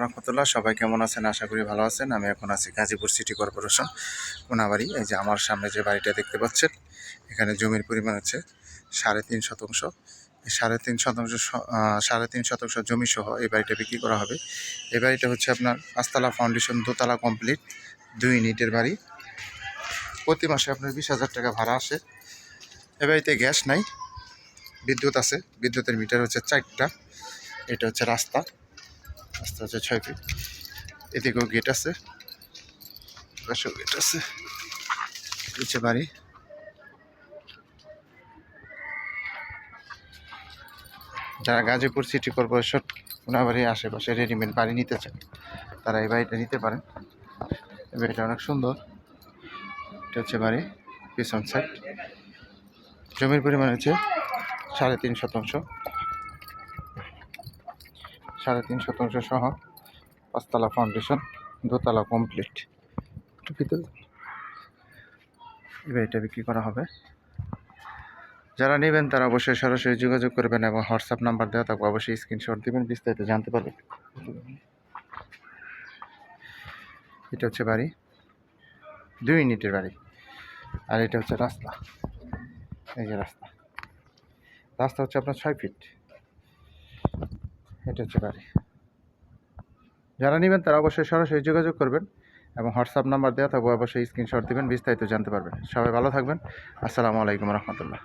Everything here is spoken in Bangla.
রহমতুল্লাহ। সবাই কেমন আছেন? আশা করি ভালো আছেন। আমি এখন আছি গাজীপুর সিটি কর্পোরেশন কোনাবাড়ি। এই যে আমার সামনে যে বাড়িটা দেখতে পাচ্ছেন, এখানে জমির পরিমাণ হচ্ছে 3.5 শতাংশ। এই 3.5 শতাংশ জমি সহ এই বাড়িটা বিক্রি করা হবে। এই বাড়িটা হচ্ছে আপনার 5তলা ফাউন্ডেশন, দোতলা কমপ্লিট, 2 ইউনিটের বাড়ি। প্রতি মাসে আপনার 20,000 টাকা ভাড়া আসে। এ বাড়িতে গ্যাস নাই, বিদ্যুৎ আছে। বিদ্যুতের মিটার হচ্ছে 4টা। এটা হচ্ছে রাস্তা হচ্ছে 6 ফিট। এদিকেও গেট আছে, পাশেও গেট আছে। হচ্ছে বাড়ি। যারা গাজীপুর সিটি কর্পোরেশন কোনাবাড়ি আশেপাশে রেডিমেড বাড়ি নিতে চান, তারা এই বাড়িটা নিতে পারেন। এই বাড়িটা অনেক সুন্দর। এটা হচ্ছে বাড়ি, পিছন সাইড। জমির পরিমাণ হচ্ছে 3.5 শতাংশ। 3.5 শতাংশ সহ 5তলা ফাউন্ডেশন, দোতলা কমপ্লিট। ভিতরে এই বাড়িটা বিক্রি করা হবে। যারা নেবেন তারা অবশ্যই সরাসরি যোগাযোগ করবেন এবং হোয়াটসঅ্যাপ নাম্বার দেওয়া থাকবে, অবশ্যই স্ক্রিনশট দিবেন, বিস্তারিত জানতে পারবেন। এটা হচ্ছে বাড়ি, 2 ইউনিটের বাড়ি। আর এটা হচ্ছে রাস্তা। এই যে রাস্তা হচ্ছে আপনার 6 ফিট। এটা হচ্ছে বাড়ি। যারা নেবেন তারা অবশ্যই সরাসরি যোগাযোগ করবেন এবং হোয়াটসঅ্যাপ নাম্বার দেওয়া থাকবে, অবশ্যই স্ক্রিনশট দিবেন, বিস্তারিত জানতে পারবেন। সবাই ভালো থাকবেন। আসসালামু আলাইকুম রহমতুল্লাহ।